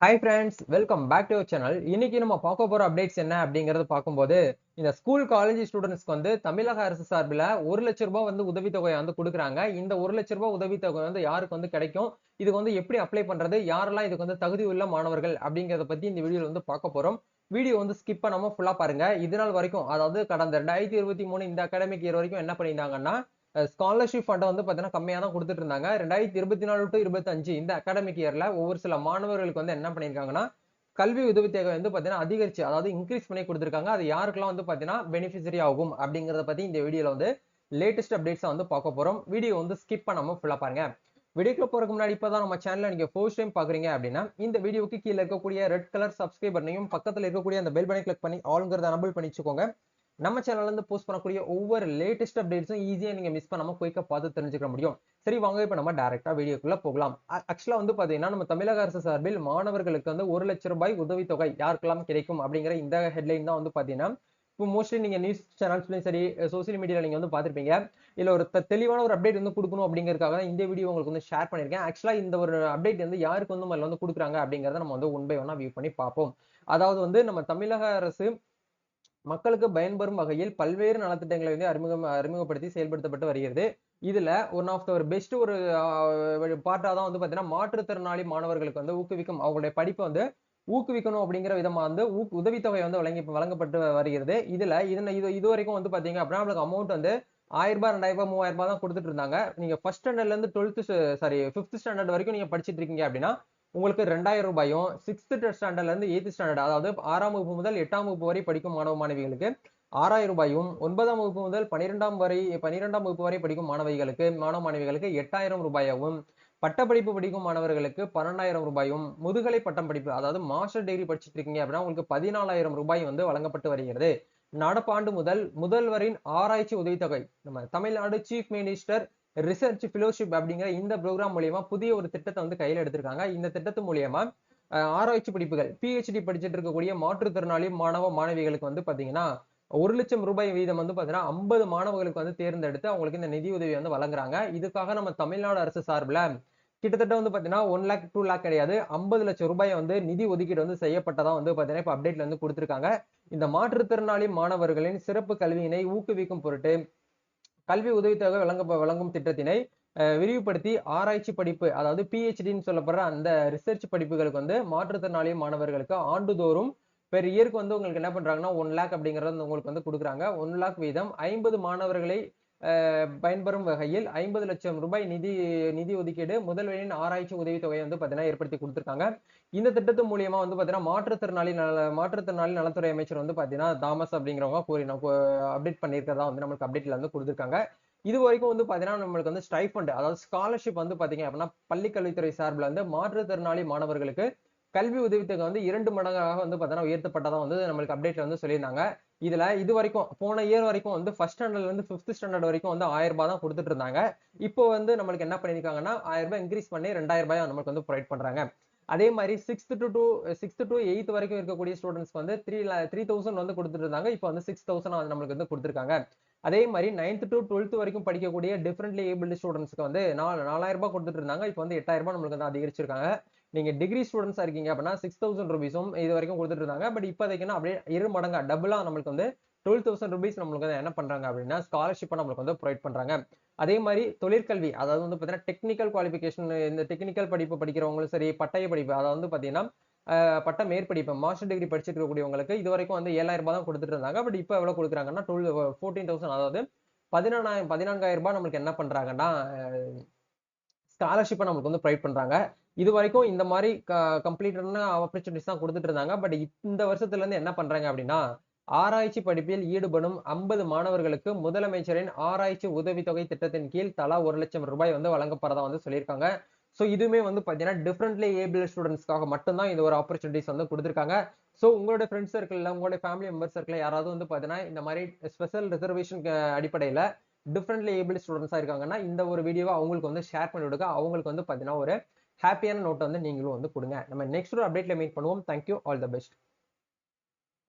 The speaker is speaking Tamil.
Hi friends, welcome back to our channel. இன்னைக்கு நம்ம பார்க்க போற அப்டேட்ஸ் என்ன அப்படிங்கறது பார்க்கும்போது இந்த ஸ்கூல் காலேஜ் ஸ்டூடண்ட்ஸ்க்கு வந்து தமிழக அரசு சார்பில் 1 லட்சம் ரூபாய் வந்து உதவித்தொகை வந்து கொடுக்குறாங்க. இந்த 1 லட்சம் ரூபாய் உதவித்தொகை வந்து யாருக்கு வந்து கிடைக்கும், இதுக்கு வந்து எப்படி அப்ளை பண்றது, யாரெல்லாம் இதுக்கு வந்து தகுதி உள்ள மாணவர்கள் அப்படிங்கறத பத்தி இந்த வீடியோல வந்து பார்க்க போறோம். வீடியோ வந்து ஸ்கிப் பண்ணாம ஃபுல்லா பாருங்க. இதனால் வரைக்கும் அதாவது கடந்த 2023 இந்த அகாடமிக் இயர் வரைக்கும் என்ன பண்ணியிருந்தாங்கன்னா ஸ்காலர்ஷிப் ஃபண்ட் வந்து பாத்தீங்கன்னா கம்மியா தான் கொடுத்துட்டு இருந்தாங்க. 2024 டு 25 இந்த அகாடமிக் இயர்ல ஒவ்வொரு சில மாணவர்களுக்கு வந்து என்ன பண்ணிருக்காங்கன்னா கல்வி உதவித்தொகை வந்து பாத்தீங்கன்னா அதிகரிச்சு, அதாவது இன்க்ரீஸ் பண்ணி கொடுத்திருக்காங்க. அது யாருக்கெல்லாம் வந்து பாத்தீங்கன்னா பெனிஃபிஷரி ஆகும் அப்படிங்கறத பத்தி இந்த வீடியோல வந்து லேட்டஸ்ட் அப்டேட்ஸ் வந்து பார்க்க போறோம். வீடியோ வந்து ஸ்கிப் பண்ணாம ஃபுல்லா பாருங்க. வீடியோக்குள்ள போறதுக்கு முன்னாடி இப்பதான் நம்ம சேனலை நீங்க ஃபர்ஸ்ட் டைம் பாக்குறீங்க அப்படின்னா இந்த வீடியோக்கு கீழே இருக்கக்கூடிய ரெட் கலர் சப்ஸ்கிரைப் பட்டனையும் பக்கத்துல இருக்கக்கூடிய அந்த பெல் பட்டனை கிளிக் பண்ணி ஆல்ங்கிறத எனபிள் பண்ணி வச்சுக்கோங்க. நம்ம சேனல்ல இருந்து போஸ்ட் பண்ணக்கூடிய ஒவ்வொரு லேட்டஸ்ட் அப்டேட்ஸும் ஈஸியா நீங்க மிஸ் பண்ணாம குயிக்கா பார்த்து தெரிஞ்சுக்க முடியும். சரி வாங்க இப்ப நம்ம டைரக்டா வீடியோக்குள்ள போகலாம். ஆக்சுவலா வந்து பாத்தீங்கன்னா நம்ம தமிழக அரசு சார்பில் மாணவர்களுக்கு வந்து 1 லட்சம் ரூபாய் உதவித்தொகை யாருக்கெல்லாம் கிடைக்கும் அப்படிங்கிற இந்த ஹெட்லைன் தான் வந்து பாத்தீங்கன்னா இப்போ மோஸ்ட்லி நீங்க நியூஸ் சேனல்ஸ்லயும் சரி சோசியல் மீடியால நீங்க வந்து பாத்திருப்பீங்க. இல்ல ஒரு தெளிவான ஒரு அப்டேட் வந்து கொடுக்கணும் அப்படிங்கறதுக்காக தான் இந்த வீடியோ உங்களுக்கு வந்து ஷேர் பண்ணிருக்கேன். ஆக்சுவலா இந்த ஒரு அப்டேட் வந்து யாருக்கு வந்து முதல்ல வந்து கொடுக்குறாங்க அப்படிங்கறத நம்ம வந்து ஒன் பை ஒன்னா வியூ பண்ணி பார்ப்போம். அதாவது வந்து நம்ம தமிழக அரசு மக்களுக்கு பயன்பெறும் வகையில் பல்வேறு நலத்திட்டங்களை வந்து அறிமுகப்படுத்தி செயல்படுத்தப்பட்டு வருகிறது. இதுல ஒன் ஆஃப் த ஒரு பெஸ்ட் ஒரு பார்ட்டா தான் வந்து பாத்தீங்கன்னா மாற்றுத்திறனாளி மாணவர்களுக்கு வந்து ஊக்குவிக்கும் அவங்களுடைய படிப்பை வந்து ஊக்குவிக்கணும் அப்படிங்கிற விதமா வந்து உதவித்தொகை வந்து வழங்கப்பட்டு வருகிறது. இது வரைக்கும் வந்து பாத்தீங்க அப்படின்னா நம்மளுக்கு அமௌண்ட் வந்து 1000 ரூபாய் 2000 ரூபாய் 3000 ரூபாய் தான் கொடுத்துட்டு இருந்தாங்க. நீங்க ஃபர்ஸ்ட் ஸ்டாண்டர்ட்ல இருந்து 12th சாரி 5th ஸ்டாண்டர்ட் வரைக்கும் நீங்க படிச்சிட்டு இருக்கீங்க அப்படின்னா உங்களுக்கு 2000 ரூபாயும் 6th ஸ்டாண்டர்ட்ல இருந்து 8th ஸ்டாண்டர்ட் அதாவது 6ஆம் வகுப்பு முதல் 8ஆம் வகுப்பு வரை படிக்கும் மாணவ மாணவிகளுக்கு 6000 ரூபாயும் 9ஆம் வகுப்பு முதல் 12ஆம் வகுப்பு வரை படிக்கும் மாணவ மாணவிகளுக்கு 8000 ரூபாயும் பட்டப்படிப்பு படிக்கும் மாணவர்களுக்கு 12000 ரூபாயும் முதுகலை பட்டம் படிப்பு அதாவது மாஸ்டர் டிகிரி படிச்சுட்டு இருக்கீங்க அப்படின்னா உங்களுக்கு 14000 ரூபாய் வந்து வழங்கப்பட்டு வருகிறது. நடப்பாண்டு முதல் முதல்வரின் ஆராய்ச்சி உதவித்தொகை நம்ம Tamil Nadu chief minister research fellowship அப்படிங்கிற இந்த ப்ரோக்ராம் மூலியமா புதிய ஒரு திட்டத்தை வந்து கையில எடுத்திருக்காங்க. இந்த திட்டத்து மூலியமா ஆராய்ச்சி படிப்புகள் பிஹெச்டி படிச்சுட்டு இருக்கக்கூடிய மாற்றுத்திறனாளி மாணவ மாணவிகளுக்கு வந்து பாத்தீங்கன்னா 1 லட்சம் ரூபாய் வீதம் வந்து பாத்தீங்கன்னா 50 மாணவர்களுக்கு வந்து தேர்ந்தெடுத்து அவங்களுக்கு இந்த நிதி உதவி வந்து வழங்குறாங்க. இதுக்காக நம்ம தமிழ்நாடு அரசு சார்பில் கிட்டத்தட்ட வந்து பாத்தீங்கன்னா 1 லேக் 2 லேக் கிடையாது 50 லட்சம் ரூபாய் வந்து நிதி ஒதுக்கீடு வந்து செய்யப்பட்டதா வந்து பாத்தீங்கன்னா இப்ப அப்டேட்ல வந்து கொடுத்திருக்காங்க. இந்த மாற்றுத்திறனாளி மாணவர்களின் சிறப்பு கல்வியினை ஊக்குவிக்கும் பொருட்டு கல்வி உதவித்தொகை வழங்கும் திட்டத்தினை விரிவுபடுத்தி ஆராய்ச்சி படிப்பு அதாவது பிஹெச்டின்னு சொல்லப்படுற அந்த ரிசர்ச் படிப்புகளுக்கு வந்து மாற்றுத்திறனாளி மாணவர்களுக்கு ஆண்டுதோறும் பெர் இயருக்கு வந்து உங்களுக்கு என்ன பண்றாங்கன்னா 1 லேக் அப்படிங்கறது உங்களுக்கு வந்து கொடுக்குறாங்க. 1 லேக் வீதம் 50 மாணவர்களை பயன்பெறும் வகையில் 50 லட்சம் ரூபாய் நிதி ஒதுக்கீடு முதல்வரின் ஆராய்ச்சி உதவித்தொகையை வந்து பாத்தீங்கன்னா ஏற்படுத்தி கொடுத்திருக்காங்க. இந்த திட்டத்து மூலியமா வந்து பாத்தீங்கன்னா மாற்றுத்திறனாளி நலத்துறை அமைச்சர் வந்து பாத்தீங்கன்னா தாமஸ் அப்படிங்கிறவங்க அப்டேட் பண்ணியிருக்கிறதா வந்து நம்மளுக்கு அப்டேட்ல வந்து கொடுத்திருக்காங்க. இது வரைக்கும் வந்து பாத்தீங்கன்னா நம்மளுக்கு வந்து ஸ்டைஃபண்ட் அதாவது ஸ்காலர்ஷிப் வந்து பாத்தீங்க அப்படின்னா பள்ளிக்கல்வித்துறை சார்பில் வந்து மாற்றுத்திறனாளி மாணவர்களுக்கு கல்வி உதவித்தொகை வந்து 2 மடங்காக வந்து பாத்தீங்கன்னா உயர்த்தப்பட்டதா வந்து நம்மளுக்கு அப்டேட்ல வந்து சொல்லியிருந்தாங்க. இதுல இது வரைக்கும் போன இயர் வரைக்கும் வந்து ஃபர்ஸ்ட் ஸ்டாண்டர்ட்ல இருந்து 5th ஸ்டாண்டர்ட் வரைக்கும் வந்து 1000 ரூபாய் தான் கொடுத்துட்டு இருந்தாங்க. இப்போ வந்து நம்மளுக்கு என்ன பண்ணிருக்காங்கன்னா 1000 ரூபாய் இன்க்ரீஸ் பண்ணி 2000 ரூபாய் நமக்கு வந்து ப்ரொவைட் பண்றாங்க. அதே மாதிரி 6th to 8th வரைக்கும் இருக்கக்கூடிய ஸ்டூடெண்ட்ஸ்க்கு வந்து 3000 வந்து கொடுத்துட்டு இருந்தாங்க. இப்போ வந்து 6000 நம்மளுக்கு வந்து கொடுத்திருக்காங்க. அதே மாதிரி 9th to 12th வரைக்கும் படிக்கக்கூடிய டிஃபரெண்ட்லி ஏபிள்டு ஸ்டூடெண்ட்ஸ்க்கு வந்து 4000 ரூபாய் கொடுத்துட்டு இருந்தாங்க. இப்போ வந்து 8000 ரூபாய் நம்மளுக்கு வந்து அதிகரிச்சிருக்காங்க. நீங்க டிகிரி ஸ்டூடெண்ட்ஸா இருக்கீங்க அப்படின்னா 6000 ருபீஸும் இது வரைக்கும் கொடுத்துட்டு இருந்தாங்க. பட் இப்போதைக்கு அப்படியே 2 மடங்கா டபுளா நம்மளுக்கு வந்து 12000 ருபீஸ் நம்மளுக்கு வந்து என்ன பண்றாங்க அப்படின்னா ஸ்காலர்ஷிப்பா நம்மளுக்கு வந்து ப்ரொவைட் பண்றாங்க. அதே மாதிரி தொழிற்கல்வி அதாவது வந்து பாத்தீங்கன்னா டெக்னிக்கல் குவாலிபிகேஷன் இந்த டெக்னிக்கல் படிப்பு படிக்கிறவங்களும் சரி பட்டய படிப்பு அதாவது வந்து பாத்தீங்கன்னா பட்ட மேற்படிப்பு மாஸ்டர் டிகிரி படிச்சுட்டு இருக்கக்கூடியவங்களுக்கு இது வரைக்கும் வந்து 7000 ரூபாய் தான் கொடுத்துட்டு இருந்தாங்க. பட் இப்போ எவ்வளவு கொடுக்குறாங்கன்னா 14,000 அதாவது 14,000 ரூபாய் நம்மளுக்கு என்ன பண்றாங்கன்னா ஸ்காலர்ஷிப்பா நமக்கு வந்து ப்ரொவைட் பண்றாங்க. இது வரைக்கும் இந்த மாதிரி கம்ப்ளீட்டான ஆப்பர்ச்சுனிட்டிஸ் தான் கொடுத்துட்டு இருந்தாங்க. பட் இந்த வருஷத்துல இருந்து என்ன பண்றாங்க அப்படின்னா ஆராய்ச்சி படிப்பில் ஈடுபடும் 50 மாணவர்களுக்கு முதலமைச்சரின் ஆராய்ச்சி உதவித்தொகை திட்டத்தின் கீழ் தலா 1 லட்சம் ரூபாய் வந்து வழங்கப்படுறதா வந்து சொல்லியிருக்காங்க. சோ இதுவுமே வந்து பாத்தீங்கன்னா டிஃபரெண்ட்லி ஏபிள் ஸ்டூடெண்ட்ஸ்க்காக மட்டும்தான் இந்த ஒரு ஆப்பர்ச்சுனிட்டிஸ் வந்து கொடுத்திருக்காங்க. சோ உங்களோட ஃப்ரெண்ட்ஸ் சர்க்கிள்ல உங்களோட ஃபேமிலி மெம்பர்ஸ் சர்க்கிள்ல யாராவது வந்து பாத்தீங்கன்னா இந்த மாதிரி ஸ்பெஷல் ரிசர்வேஷன் அடிப்படையில டிஃபரெண்ட்லி ஏபிள் ஸ்டூடெண்ட்ஸா இருக்காங்கன்னா இந்த ஒரு வீடியோவை அவங்களுக்கு வந்து ஷேர் பண்ணி விடுங்க. அவங்களுக்கு வந்து பாத்தீங்கன்னா ஒரு ஹாப்பியான நோட் வந்து நீங்களும் வந்து கொடுங்க. நம்ம நெக்ஸ்ட் ஒரு அப்டேட்ல மீட் பண்ணுவோம். Thank you, all the best.